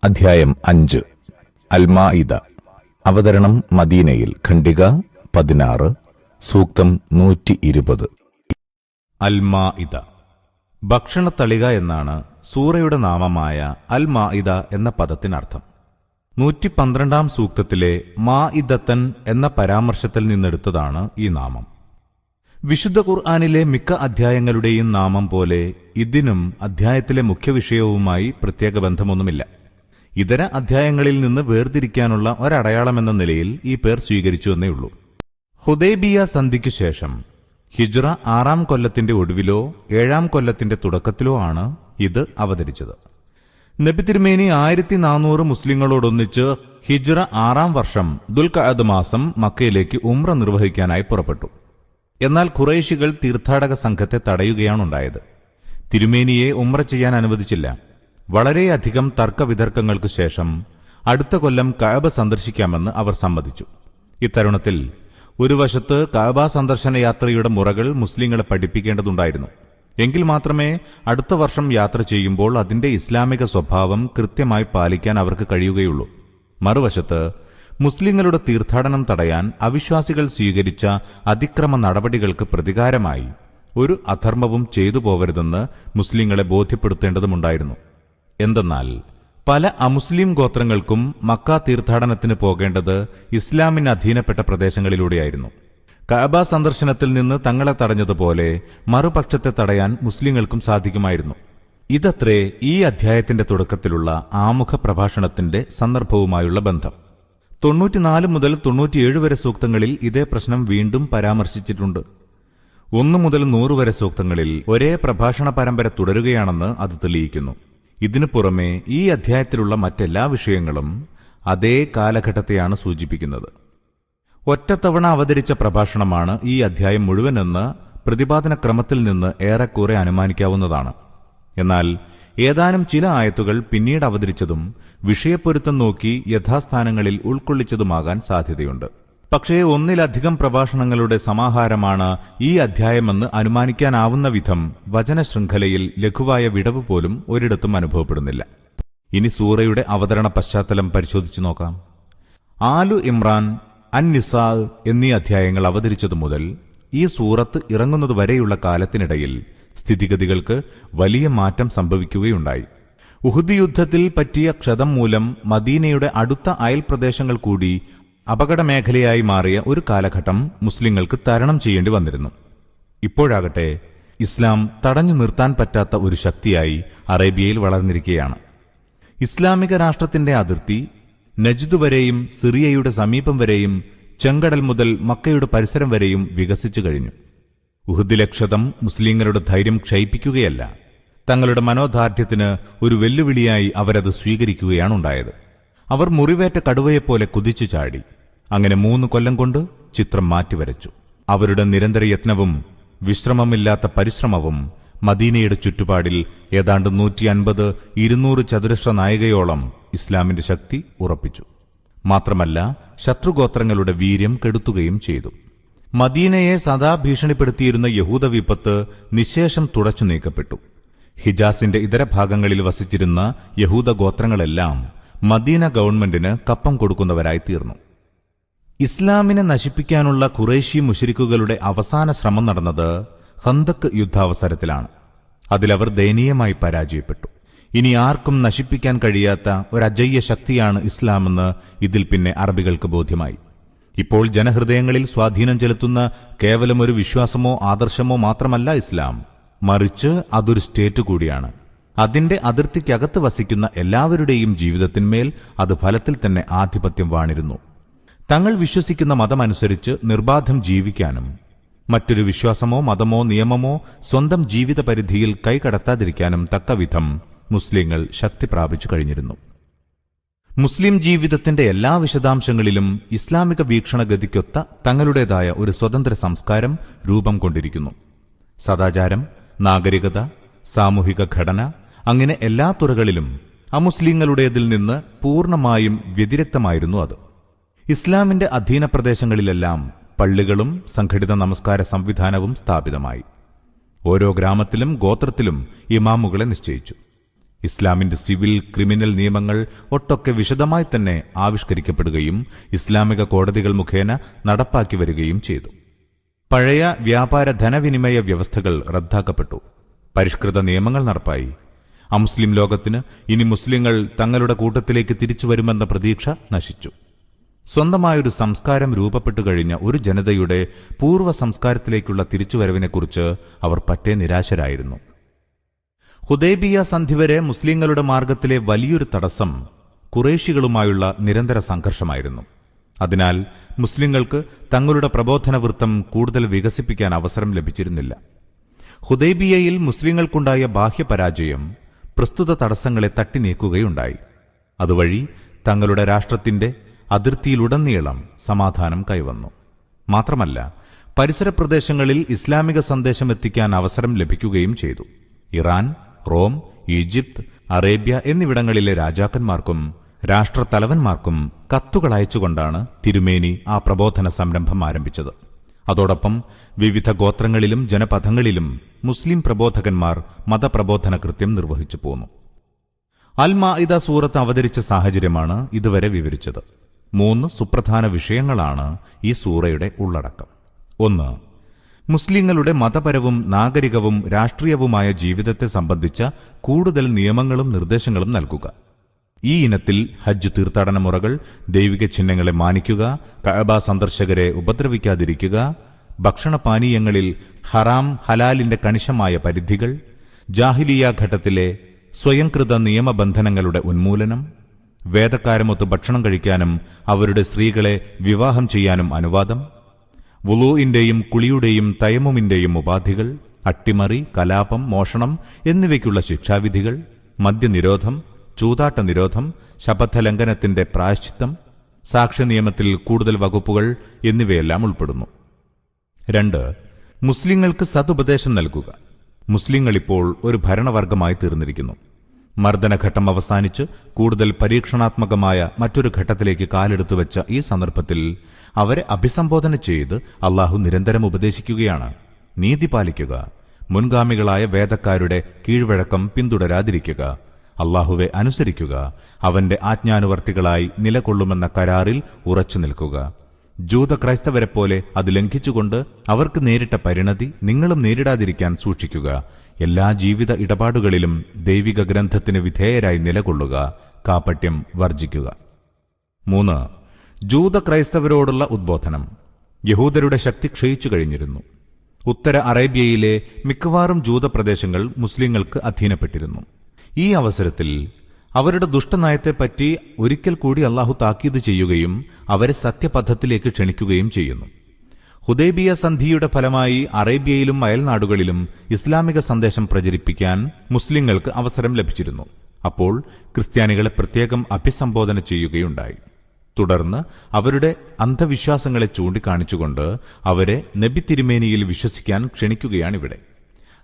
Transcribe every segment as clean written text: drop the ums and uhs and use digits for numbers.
അധ്യായം 5 അൽ-മാഇദ. അവതരണം മദീനയിൽ. ഖണ്ഡിക 16, സൂക്തം 120. അൽ-മാഇദ ഭക്ഷണത്തളിക എന്നാണ് സൂറയുടെ നാമമായ അൽ-മാഇദ എന്ന പദത്തിനർത്ഥം. 112-ാം സൂക്തത്തിലെ മാഇദത്തൻ എന്ന പരാമർശത്തിൽ നിന്നെടുത്തതാണ് ഈ നാമം. വിശുദ്ധ ഖുർആനിലെ മിക്ക അധ്യായങ്ങളുടെയും നാമം പോലെ ഇതിനും അധ്യായത്തിലെ മുഖ്യവിഷയവുമായി പ്രത്യേക ബന്ധമൊന്നുമില്ല. ഇതര അധ്യായങ്ങളിൽ നിന്ന് വേർതിരിക്കാനുള്ള ഒരടയാളമെന്ന നിലയിൽ ഈ പേർ സ്വീകരിച്ചുവെന്നേയുള്ളൂ. ഹുദൈബിയ സന്ധിക്കു ശേഷം ഹിജ്റ 6-ാം കൊല്ലത്തിന്റെ ഒടുവിലോ 7-ാം കൊല്ലത്തിന്റെ തുടക്കത്തിലോ ആണ് ഇത് അവതരിച്ചത്. നബി തിരുമേനി 1400 മുസ്ലിങ്ങളോടൊന്നിച്ച് ഹിജ്റ 6-ാം വർഷം ദുൽഖഅദ് മാസം മക്കയിലേക്ക് ഉംറ നിർവഹിക്കാനായി പുറപ്പെട്ടു. എന്നാൽ ഖുറൈശികൾ തീർത്ഥാടക സംഘത്തെ തടയുകയാണുണ്ടായത്. തിരുമേനിയെ ഉംറ ചെയ്യാൻ അനുവദിച്ചില്ല. വളരെയധികം തർക്കവിതർക്കങ്ങൾക്കു ശേഷം അടുത്ത കൊല്ലം കഅബ സന്ദർശിക്കാമെന്ന് അവർ സമ്മതിച്ചു. ഇത്തരുണത്തിൽ ഒരു വശത്ത് കഅബ സന്ദർശന യാത്രയുടെ മുറകൾ മുസ്ലിങ്ങളെ പഠിപ്പിക്കേണ്ടതുണ്ടായിരുന്നു. എങ്കിൽ മാത്രമേ അടുത്ത വർഷം യാത്ര ചെയ്യുമ്പോൾ അതിന്റെ ഇസ്ലാമിക സ്വഭാവം കൃത്യമായി പാലിക്കാൻ അവർക്ക് കഴിയുകയുള്ളൂ. മറുവശത്ത് മുസ്ലിങ്ങളുടെ തീർത്ഥാടനം തടയാൻ അവിശ്വാസികൾ സ്വീകരിച്ച അതിക്രമ നടപടികൾക്ക് പ്രതികാരമായി ഒരു അധർമ്മവും ചെയ്തു പോവരുതെന്ന് മുസ്ലിങ്ങളെ ബോധ്യപ്പെടുത്തേണ്ടതുണ്ടായിരുന്നു. എന്തെന്നാൽ പല അമുസ്ലിം ഗോത്രങ്ങൾക്കും മക്ക തീർത്ഥാടനത്തിന് പോകേണ്ടത് ഇസ്ലാമിന് അധീനപ്പെട്ട പ്രദേശങ്ങളിലൂടെയായിരുന്നു. കഅബ സന്ദർശനത്തിൽ നിന്ന് തങ്ങളെ തടഞ്ഞതുപോലെ മറുപക്ഷത്തെ തടയാൻ മുസ്ലിങ്ങൾക്കും സാധിക്കുമായിരുന്നു. ഇതത്രേ ഈ അധ്യായത്തിന്റെ തുടക്കത്തിലുള്ള ആമുഖ പ്രഭാഷണത്തിന്റെ സന്ദർഭവുമായുള്ള ബന്ധം. 94 മുതൽ 97 വരെ സൂക്തങ്ങളിൽ ഇതേ പ്രശ്നം വീണ്ടും പരാമർശിച്ചിട്ടുണ്ട്. 1 മുതൽ 100 വരെ സൂക്തങ്ങളിൽ ഒരേ പ്രഭാഷണ പരമ്പര തുടരുകയാണെന്ന് അത് തെളിയിക്കുന്നു. ഇതിനു പുറമെ ഈ അധ്യായത്തിലുള്ള മറ്റെല്ലാ വിഷയങ്ങളും അതേ കാലഘട്ടത്തെയാണ് സൂചിപ്പിക്കുന്നത്. ഒറ്റത്തവണ അവതരിച്ച പ്രഭാഷണമാണ് ഈ അധ്യായം മുഴുവനെന്ന് പ്രതിപാദന ക്രമത്തിൽ നിന്ന് ഏറെക്കുറെ അനുമാനിക്കാവുന്നതാണ്. എന്നാൽ ഏതാനും ചില ആയത്തുകൾ പിന്നീട് അവതരിച്ചതും വിഷയപ്പൊരുത്തം നോക്കി യഥാസ്ഥാനങ്ങളിൽ ഉൾക്കൊള്ളിച്ചതുമാകാൻ സാധ്യതയുണ്ട്. പക്ഷേ ഒന്നിലധികം പ്രഭാഷണങ്ങളുടെ സമാഹാരമാണ് ഈ അധ്യായമെന്ന് അനുമാനിക്കാനാവുന്ന വിധം വചനശൃംഖലയിൽ ലഘുവായ വിടവ് പോലും ഒരിടത്തും അനുഭവപ്പെടുന്നില്ല. ഇനി സൂറയുടെ അവതരണ പശ്ചാത്തലം പരിശോധിച്ചു നോക്കാം. ആലു ഇമ്രാൻ, അൻ-നിസാ എന്നീ അധ്യായങ്ങൾ അവതരിച്ചതു മുതൽ ഈ സൂറത്ത് ഇറങ്ങുന്നതുവരെയുള്ള കാലത്തിനിടയിൽ സ്ഥിതിഗതികൾക്ക് വലിയ മാറ്റം സംഭവിക്കുകയുണ്ടായി. ഉഹുദ് യുദ്ധത്തിൽ പറ്റിയ ക്ഷതം മൂലം മദീനയുടെ അടുത്ത അയൽപ്രദേശങ്ങൾ കൂടി അപകടമേഖലയായി മാറിയ ഒരു കാലഘട്ടം മുസ്ലിങ്ങൾക്ക് തരണം ചെയ്യേണ്ടി വന്നിരുന്നു. ഇപ്പോഴാകട്ടെ ഇസ്ലാം തടഞ്ഞു നിർത്താൻ പറ്റാത്ത ഒരു ശക്തിയായി അറേബ്യയിൽ വളർന്നിരിക്കുകയാണ്. ഇസ്ലാമിക രാഷ്ട്രത്തിന്റെ അതിർത്തി നജ്ദ് വരെയും സിറിയയുടെ സമീപം വരെയും ചെങ്കടൽ മുതൽ മക്കയുടെ പരിസരം വരെയും വികസിച്ചു കഴിഞ്ഞു. ഉഹുദിലെ ക്ഷതം മുസ്ലിങ്ങളുടെ ധൈര്യം ക്ഷയിപ്പിക്കുകയല്ല, തങ്ങളുടെ മനോദാർഢ്യത്തിന് ഒരു വെല്ലുവിളിയായി അവരത് സ്വീകരിക്കുകയാണുണ്ടായത്. അവർ മുറിവേറ്റ കടുവയെപ്പോലെ കുതിച്ചു ചാടി. അങ്ങനെ 3 കൊല്ലം കൊണ്ട് ചിത്രം മാറ്റിവരച്ചു. അവരുടെ നിരന്തര യത്നവും വിശ്രമമില്ലാത്ത പരിശ്രമവും മദീനയുടെ ചുറ്റുപാടിൽ ഏതാണ്ട് 150-200 ചതുരശ്ര നായികയോളം ഇസ്ലാമിന്റെ ശക്തി ഉറപ്പിച്ചു. മാത്രമല്ല ശത്രുഗോത്രങ്ങളുടെ വീര്യം കെടുത്തുകയും ചെയ്തു. മദീനയെ സദാ ഭീഷണിപ്പെടുത്തിയിരുന്ന യഹൂദ വിപത്ത് നിശേഷം തുടച്ചു നീക്കപ്പെട്ടു. ഹിജാസിന്റെ ഇതര ഭാഗങ്ങളിൽ വസിച്ചിരുന്ന യഹൂദ ഗോത്രങ്ങളെല്ലാം മദീന ഗവൺമെന്റിന് കപ്പം കൊടുക്കുന്നവരായി തീർന്നു. ഇസ്ലാമിനെ നശിപ്പിക്കാനുള്ള ഖുറൈശി മുശ്രിക്കുകളുടെ അവസാന ശ്രമം നടന്നത് ഖന്തക്ക് യുദ്ധാവസരത്തിലാണ്. അതിലവർ ദയനീയമായി പരാജയപ്പെട്ടു. ഇനി ആർക്കും നശിപ്പിക്കാൻ കഴിയാത്ത ഒരജയ്യ ശക്തിയാണ് ഇസ്ലാമെന്ന് ഇതിൽ പിന്നെ അറബികൾക്ക് ബോധ്യമായി. ഇപ്പോൾ ജനഹൃദയങ്ങളിൽ സ്വാധീനം ചെലുത്തുന്ന കേവലം ഒരു വിശ്വാസമോ ആദർശമോ മാത്രമല്ല ഇസ്ലാം, മറിച്ച് അതൊരു സ്റ്റേറ്റ് കൂടിയാണ്. അതിന്റെ അതിർത്തിക്കകത്ത് വസിക്കുന്ന എല്ലാവരുടെയും ജീവിതത്തിന്മേൽ അത് ഫലത്തിൽ തന്നെ ആധിപത്യം വാണിരുന്നു. തങ്ങൾ വിശ്വസിക്കുന്ന മതമനുസരിച്ച് നിർബാധം ജീവിക്കാനും മറ്റൊരു വിശ്വാസമോ മതമോ നിയമമോ സ്വന്തം ജീവിത പരിധിയിൽ കൈകടത്താതിരിക്കാനും തക്കവിധം മുസ്ലിങ്ങൾ ശക്തി പ്രാപിച്ചു കഴിഞ്ഞിരുന്നു. മുസ്ലിം ജീവിതത്തിന്റെ എല്ലാ വിശദാംശങ്ങളിലും ഇസ്ലാമിക വീക്ഷണഗതിക്കൊത്ത തങ്ങളുടേതായ ഒരു സ്വതന്ത്ര സംസ്കാരം രൂപം കൊണ്ടിരിക്കുന്നു. സദാചാരം, നാഗരികത, സാമൂഹിക ഘടന, അങ്ങനെ എല്ലാ തുറകളിലും അമുസ്ലിങ്ങളുടേതിൽ നിന്ന് പൂർണ്ണമായും വ്യതിരക്തമായിരുന്നു അത്. ഇസ്ലാമിന്റെ അധീന പ്രദേശങ്ങളിലെല്ലാം പള്ളികളും സംഘടിത നമസ്കാര സംവിധാനവും സ്ഥാപിതമായി. ഓരോ ഗ്രാമത്തിലും ഗോത്രത്തിലും ഇമാമുകളെ നിശ്ചയിച്ചു. ഇസ്ലാമിന്റെ സിവിൽ ക്രിമിനൽ നിയമങ്ങൾ ഒട്ടൊക്കെ വിശദമായി തന്നെ ആവിഷ്കരിക്കപ്പെടുകയും ഇസ്ലാമിക കോടതികൾ മുഖേന നടപ്പാക്കി വരികയും ചെയ്തു. പഴയ വ്യാപാര ധനവിനിമയ വ്യവസ്ഥകൾ റദ്ദാക്കപ്പെട്ടു. പരിഷ്കൃത നിയമങ്ങൾ നടപ്പായി. അമുസ്ലിം ലോകത്തിന് ഇനി മുസ്ലിങ്ങൾ തങ്ങളുടെ കൂട്ടത്തിലേക്ക് തിരിച്ചുവരുമെന്ന പ്രതീക്ഷ നശിച്ചു. സ്വന്തമായൊരു സംസ്കാരം രൂപപ്പെട്ടു കഴിഞ്ഞ ഒരു ജനതയുടെ പൂർവ്വ സംസ്കാരത്തിലേക്കുള്ള തിരിച്ചുവരവിനെക്കുറിച്ച് അവർ പറ്റേ നിരാശരായിരുന്നു. ഹുദൈബിയ സന്ധി വരെ മുസ്ലിങ്ങളുടെ മാർഗത്തിലെ വലിയൊരു തടസ്സം ഖുറൈശികളുമായുള്ള നിരന്തര സംഘർഷമായിരുന്നു. അതിനാൽ മുസ്ലിങ്ങൾക്ക് തങ്ങളുടെ പ്രബോധനവൃത്തം കൂടുതൽ വികസിപ്പിക്കാൻ അവസരം ലഭിച്ചിരുന്നില്ല. ഹുദൈബിയയിൽ മുസ്ലിങ്ങൾക്കുണ്ടായ ബാഹ്യപരാജയം പ്രസ്തുത തടസ്സങ്ങളെ തട്ടിനീക്കുകയുണ്ടായി. അതുവഴി തങ്ങളുടെ രാഷ്ട്രത്തിന്റെ അതിർത്തിയിലുടനീളം സമാധാനം കൈവന്നു. മാത്രമല്ല, പരിസര പ്രദേശങ്ങളിൽ ഇസ്ലാമിക സന്ദേശം എത്തിക്കാൻ അവസരം ലഭിക്കുകയും ചെയ്തു. ഇറാൻ, റോം, ഈജിപ്ത്, അറേബ്യ എന്നിവിടങ്ങളിലെ രാജാക്കന്മാർക്കും രാഷ്ട്രത്തലവന്മാർക്കും കത്തുകളയച്ചുകൊണ്ടാണ് തിരുമേനി ആ പ്രബോധന സംരംഭം ആരംഭിച്ചത്. അതോടൊപ്പം വിവിധ ഗോത്രങ്ങളിലും ജനപഥങ്ങളിലും മുസ്ലിം പ്രബോധകന്മാർ മതപ്രബോധന കൃത്യം നിർവഹിച്ചു പോന്നു. അൽ മാഇദ സൂറത്ത് അവതരിച്ച സാഹചര്യമാണ് ഇതുവരെ വിവരിച്ചത്. 3 സുപ്രധാന വിഷയങ്ങളാണ് ഈ സൂറയുടെ ഉള്ളടക്കം. 1. മുസ്ലിങ്ങളുടെ മതപരവും നാഗരികവും രാഷ്ട്രീയവുമായ ജീവിതത്തെ സംബന്ധിച്ച കൂടുതൽ നിയമങ്ങളും നിർദ്ദേശങ്ങളും നൽകുക. ഈ ഇനത്തിൽ ഹജ്ജ് തീർത്ഥാടന മുറകൾ, ദൈവിക ചിഹ്നങ്ങളെ മാനിക്കുക, കഅബ സന്ദർശകരെ ഉപദ്രവിക്കാതിരിക്കുക, ഭക്ഷണപാനീയങ്ങളിൽ ഹറാം ഹലാലിന്റെ കണിശമായ പരിധികൾ, ജാഹിലിയ ഘട്ടത്തിലെ സ്വയംകൃത നിയമബന്ധനങ്ങളുടെ ഉന്മൂലനം, വേദക്കാരുമൊത്ത് ഭക്ഷണം കഴിക്കാനും അവരുടെ സ്ത്രീകളെ വിവാഹം ചെയ്യാനും അനുവാദം, വുളൂഇന്റെയും കുളിയുടെയും തയമ്മുമിന്റെയും ഉപാധികൾ, അട്ടിമറി, കലാപം, മോഷണം എന്നിവയ്ക്കുള്ള ശിക്ഷാവിധികൾ, മദ്യനിരോധം, ചൂതാട്ട നിരോധം, ശപഥലംഘനത്തിന്റെ പ്രായശ്ചിത്തം, സാക്ഷ്യനിയമത്തിൽ കൂടുതൽ വകുപ്പുകൾ എന്നിവയെല്ലാം ഉൾപ്പെടുന്നു. 2. മുസ്ലിങ്ങൾക്ക് സതുപദേശം നൽകുക. മുസ്ലിങ്ങളിപ്പോൾ ഒരു ഭരണവർഗമായി തീർന്നിരിക്കുന്നു. മർദ്ദനഘട്ടം അവസാനിച്ച് കൂടുതൽ പരീക്ഷണാത്മകമായ മറ്റൊരു ഘട്ടത്തിലേക്ക് കാലെടുത്തുവെച്ച ഈ സന്ദർഭത്തിൽ അവരെ അഭിസംബോധന ചെയ്ത് അള്ളാഹു നിരന്തരം ഉപദേശിക്കുകയാണ്. നീതി പാലിക്കുക, മുൻഗാമികളായ വേദക്കാരുടെ കീഴ്വഴക്കം പിന്തുടരാതിരിക്കുക, അള്ളാഹുവെ അനുസരിക്കുക, അവന്റെ ആജ്ഞാനുവർത്തികളായി നിലകൊള്ളുമെന്ന കരാറിൽ ഉറച്ചു നിൽക്കുക. ജൂത ക്രൈസ്തവരെപ്പോലെ അത് ലംഘിച്ചുകൊണ്ട് അവർക്ക് നേരിട്ട പരിണതി നിങ്ങളും നേരിടാതിരിക്കാൻ സൂക്ഷിക്കുക. എല്ലാ ജീവിത ഇടപാടുകളിലും ദൈവിക ഗ്രന്ഥത്തിന് വിധേയരായി നിലകൊള്ളുക, കാപട്യം വർജിക്കുക. 3. ജൂത ക്രൈസ്തവരോടുള്ള ഉദ്ബോധനം. യഹൂദരുടെ ശക്തി ക്ഷയിച്ചു കഴിഞ്ഞിരുന്നു. ഉത്തര അറേബ്യയിലെ മിക്കവാറും ജൂതപ്രദേശങ്ങൾ മുസ്ലിങ്ങൾക്ക് അധീനപ്പെട്ടിരുന്നു. ഈ അവസരത്തിൽ അവരുടെ ദുഷ്ടനയത്തെപ്പറ്റി ഒരിക്കൽ കൂടി അള്ളാഹു താക്കീത് ചെയ്യുകയും അവരെ സത്യപഥത്തിലേക്ക് ക്ഷണിക്കുകയും ചെയ്യുന്നു. ഹുദൈബിയ സന്ധിയുടെ ഫലമായി അറേബ്യയിലും അയൽനാടുകളിലും ഇസ്ലാമിക സന്ദേശം പ്രചരിപ്പിക്കാൻ മുസ്ലിങ്ങൾക്ക് അവസരം ലഭിച്ചിരുന്നു. അപ്പോൾ ക്രിസ്ത്യാനികളെ പ്രത്യേകം അഭിസംബോധന ചെയ്യുകയുണ്ടായി. തുടർന്ന് അവരുടെ അന്ധവിശ്വാസങ്ങളെ ചൂണ്ടിക്കാണിച്ചുകൊണ്ട് അവരെ നബി തിരുമേനിയിൽ വിശ്വസിക്കാൻ ക്ഷണിക്കുകയാണിവിടെ.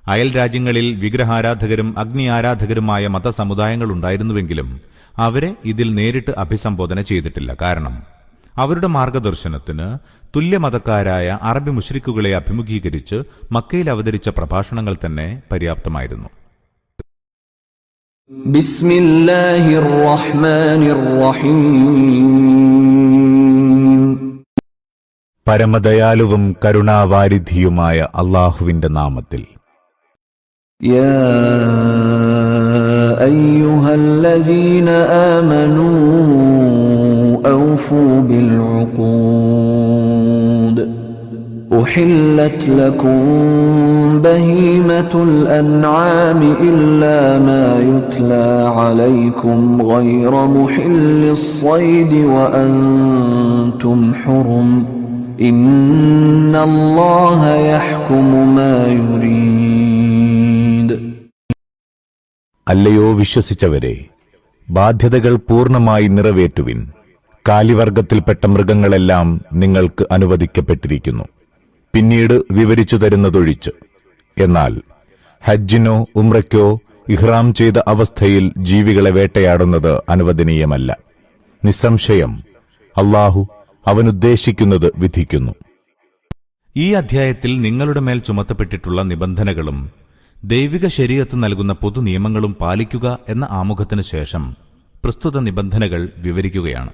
അയൽ രാജ്യങ്ങളിൽ വിഗ്രഹാരാധകരും അഗ്നി ആരാധകരുമായ മതസമുദായങ്ങളുണ്ടായിരുന്നുവെങ്കിലും അവരെ ഇതിൽ നേരിട്ട് അഭിസംബോധന ചെയ്തിട്ടില്ല. കാരണം അവരുടെ മാർഗദർശനത്തിന് തുല്യമതക്കാരായ അറബി മുശ്രിക്കുകളെ അഭിമുഖീകരിച്ച് മക്കയിൽ അവതരിച്ച പ്രഭാഷണങ്ങൾ തന്നെ പര്യാപ്തമായിരുന്നു. ബിസ്മില്ലാഹിർ റഹ്മാനിർ റഹീം. പരമദയാലുവും കരുണാവാരിധിയുമായ അള്ളാഹുവിന്റെ നാമത്തിൽ. يا أيها الذين آمنوا أوفوا بالعقود أحلت لكم بهيمة الأنعام إلا ما يتلى عليكم غير محل الصيد وأنتم حرم إن الله يحكم ما يريد. അല്ലയോ വിശ്വസിച്ചവരെ, ബാധ്യതകൾ പൂർണ്ണമായി നിറവേറ്റുവിൻ. കാലിവർഗത്തിൽപ്പെട്ട മൃഗങ്ങളെല്ലാം നിങ്ങൾക്ക് അനുവദിക്കപ്പെട്ടിരിക്കുന്നു, പിന്നീട് വിവരിച്ചു തരുന്നതൊഴിച്ച്. എന്നാൽ ഹജ്ജിനോ ഉംറയ്ക്കോ ഇഹ്റാം ചെയ്ത അവസ്ഥയിൽ ജീവികളെ വേട്ടയാടുന്നത് അനുവദനീയമല്ല. നിസ്സംശയം അല്ലാഹു അവനുദ്ദേശിക്കുന്നത് വിധിക്കുന്നു. ഈ അധ്യായത്തിൽ നിങ്ങളുടെ മേൽ ചുമത്തപ്പെട്ടിട്ടുള്ള നിബന്ധനകളും ദൈവിക ശരീഅത്ത് നൽകുന്ന പൊതു നിയമങ്ങളും പാലിക്കുക എന്ന ആമുഖത്തിന് ശേഷം പ്രസ്തുത നിബന്ധനകൾ വിവരിക്കുകയാണ്.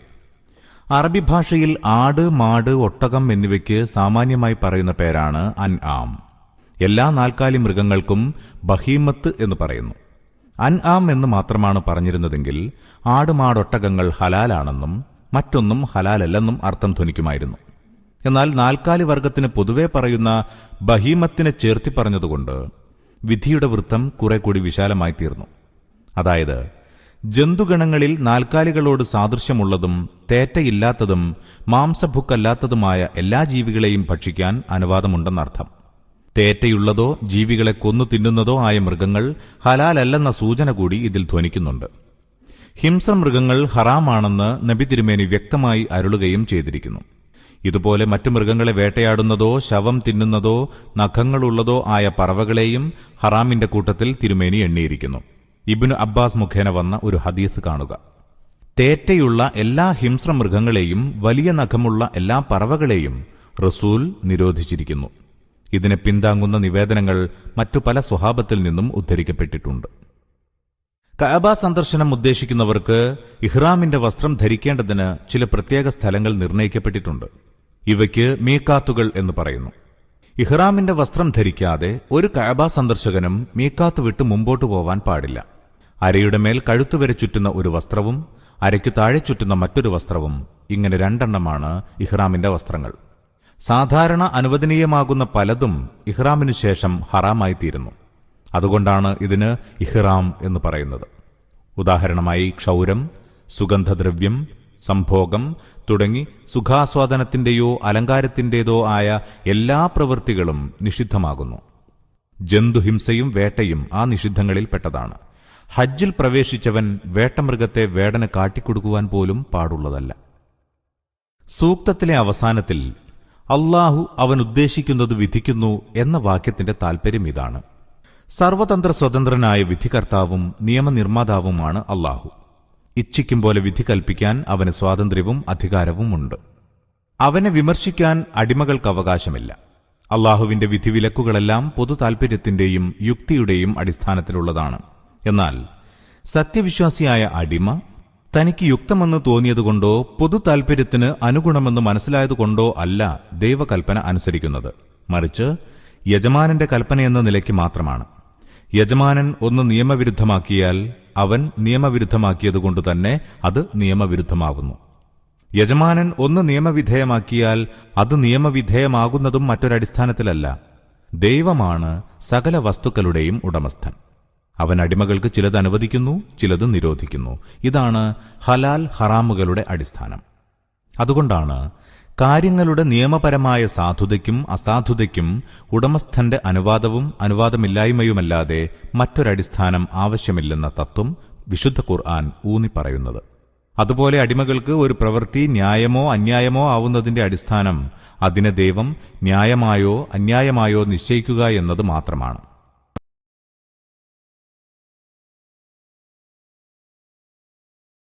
അറബി ഭാഷയിൽ ആട്, മാട്, ഒട്ടകം എന്നിവയ്ക്ക് സാമാന്യമായി പറയുന്ന പേരാണ് അൻആം. എല്ലാ നാൽക്കാലി മൃഗങ്ങൾക്കും ബഹീമത്ത് എന്ന് പറയുന്നു. അൻആം എന്ന് മാത്രമാണ് പറഞ്ഞിരുന്നതെങ്കിൽ ആട്, മാടൊട്ടകങ്ങൾ ഹലാലാണെന്നും മറ്റൊന്നും ഹലാലല്ലെന്നും അർത്ഥം ധ്വനിക്കുമായിരുന്നു. എന്നാൽ നാൽക്കാലി വർഗത്തിന് പൊതുവെ പറയുന്ന ബഹീമത്തിനെ ചേർത്തി പറഞ്ഞതുകൊണ്ട് വിധിയുടെ വൃത്തം കുറെ കൂടി വിശാലമായി തീർന്നു. അതായത് ജന്തുഗണങ്ങളിൽ നാൽക്കാലികളോട് സാദൃശ്യമുള്ളതും തേറ്റയില്ലാത്തതും മാംസഭുക്കല്ലാത്തതുമായ എല്ലാ ജീവികളെയും ഭക്ഷിക്കാൻ അനുവാദമുണ്ടെന്നർത്ഥം. തേറ്റയുള്ളതോ ജീവികളെ കൊന്നു തിന്നുന്നതോ ആയ മൃഗങ്ങൾ ഹലാലല്ലെന്ന സൂചന കൂടി ഇതിൽ ധ്വനിക്കുന്നുണ്ട്. ഹിംസ്രമൃഗങ്ങൾ ഹറാമാണെന്ന് നബി തിരുമേനി വ്യക്തമായി അരുളുകയും ചെയ്തിരിക്കുന്നു. ഇതുപോലെ മറ്റു മൃഗങ്ങളെ വേട്ടയാടുന്നതോ ശവം തിന്നുന്നതോ നഖങ്ങളുള്ളതോ ആയ പറവകളെയും ഹറാമിന്റെ കൂട്ടത്തിൽ തിരുമേനി എണ്ണിയിരിക്കുന്നു. ഇബ്നു അബ്ബാസ് മുഖേന വന്ന ഒരു ഹദീസ് കാണുക. തേറ്റയുള്ള എല്ലാ ഹിംസ്രമൃഗങ്ങളെയും വലിയ നഖമുള്ള എല്ലാ പറവകളെയും റസൂൽ നിരോധിച്ചിരിക്കുന്നു. ഇതിനെ പിന്താങ്ങുന്ന നിവേദനങ്ങൾ മറ്റു പല സ്വഹാബത്തിൽ നിന്നും ഉദ്ധരിക്കപ്പെട്ടിട്ടുണ്ട്. കഅബ സന്ദർശനം ഉദ്ദേശിക്കുന്നവർക്ക് ഇഹ്റാമിന്റെ വസ്ത്രം ധരിക്കേണ്ടതിന് ചില പ്രത്യേക സ്ഥലങ്ങൾ നിർണയിക്കപ്പെട്ടിട്ടുണ്ട്. ഇവയ്ക്ക് മീക്കാത്തുകൾ എന്ന് പറയുന്നു. ഇഹ്റാമിന്റെ വസ്ത്രം ധരിക്കാതെ ഒരു കഅബ സന്ദർശകനും മീക്കാത്ത് വിട്ട് മുമ്പോട്ടു പോവാൻ പാടില്ല. അരയുടെ മേൽ കഴുത്തുവരെ ചുറ്റുന്ന ഒരു വസ്ത്രവും അരയ്ക്കു താഴെ ചുറ്റുന്ന മറ്റൊരു വസ്ത്രവും, ഇങ്ങനെ രണ്ടെണ്ണമാണ് ഇഹ്റാമിന്റെ വസ്ത്രങ്ങൾ. സാധാരണ അനുവദനീയമാകുന്ന പലതും ഇഹ്റാമിനു ശേഷം ഹറാമായിത്തീരുന്നു. അതുകൊണ്ടാണ് ഇതിന് ഇഹ്റാം എന്ന് പറയുന്നത്. ഉദാഹരണമായി ക്ഷൗരം, സുഗന്ധദ്രവ്യം, സംഭോഗം തുടങ്ങി സുഖാസ്വാദനത്തിന്റെയോ അലങ്കാരത്തിന്റേതോ ആയ എല്ലാ പ്രവൃത്തികളും നിഷിദ്ധമാകുന്നു. ജന്തുഹിംസയും വേട്ടയും ആ നിഷിദ്ധങ്ങളിൽ പെട്ടതാണ്. ഹജ്ജിൽ പ്രവേശിച്ചവൻ വേട്ടമൃഗത്തെ വേടന് കാട്ടിക്കൊടുക്കുവാൻ പോലും പാടുള്ളതല്ല. സൂക്തത്തിലെ അവസാനത്തിൽ അല്ലാഹു അവൻ ഉദ്ദേശിക്കുന്നത് വിധിക്കുന്നു എന്ന വാക്യത്തിന്റെ താൽപര്യം ഇതാണ്. സർവതന്ത്ര സ്വതന്ത്രനായ വിധികർത്താവും നിയമനിർമ്മാതാവുമാണ് അല്ലാഹു. ഇച്ഛിക്കും പോലെ വിധി കൽപ്പിക്കാൻ അവന് സ്വാതന്ത്ര്യവും അധികാരവും ഉണ്ട്. അവനെ വിമർശിക്കാൻ അടിമകൾക്ക് അവകാശമില്ല. അല്ലാഹുവിന്റെ വിധിവിലക്കുകളെല്ലാം പൊതു താൽപര്യത്തിന്റെയും യുക്തിയുടെയും അടിസ്ഥാനത്തിലുള്ളതാണ്. എന്നാൽ സത്യവിശ്വാസിയായ അടിമ തനിക്ക് യുക്തമെന്ന് തോന്നിയതുകൊണ്ടോ പൊതു താൽപര്യത്തിന് അനുഗുണമെന്ന് മനസ്സിലായതുകൊണ്ടോ അല്ല ദൈവകൽപ്പന അനുസരിക്കുന്നത്, മറിച്ച് യജമാനന്റെ കൽപ്പനയെന്ന നിലയ്ക്ക് മാത്രമാണ്. യജമാനൻ ഒന്ന് നിയമവിരുദ്ധമാക്കിയാൽ അവൻ നിയമവിരുദ്ധമാക്കിയതുകൊണ്ട് തന്നെ അത് നിയമവിരുദ്ധമാകുന്നു. യജമാനൻ ഒന്ന് നിയമവിധേയമാക്കിയാൽ അത് നിയമവിധേയമാകുന്നതും മറ്റൊരടിസ്ഥാനത്തിലല്ല. ദൈവമാണ് സകല വസ്തുക്കളുടെയും ഉടമസ്ഥൻ. അവൻ അടിമകൾക്ക് ചിലത് അനുവദിക്കുന്നു, ചിലത് നിരോധിക്കുന്നു. ഇതാണ് ഹലാൽ ഹറാമുകളുടെ അടിസ്ഥാനം. അതുകൊണ്ടാണ് കാര്യങ്ങളുടെ നിയമപരമായ സാധുതയ്ക്കും അസാധുതയ്ക്കും ഉടമസ്ഥന്റെ അനുവാദവും അനുവാദമില്ലായ്മയുമല്ലാതെ മറ്റൊരടിസ്ഥാനം ആവശ്യമില്ലെന്ന തത്വം വിശുദ്ധ ഖുർആൻ ഊന്നിപ്പറയുന്നത്. അതുപോലെ അടിമകൾക്ക് ഒരു പ്രവൃത്തി ന്യായമോ അന്യായമോ ആവുന്നതിന്റെ അടിസ്ഥാനം അതിനെ ദൈവം ന്യായമായോ അന്യായമായോ നിശ്ചയിക്കുക എന്നത് മാത്രമാണ്.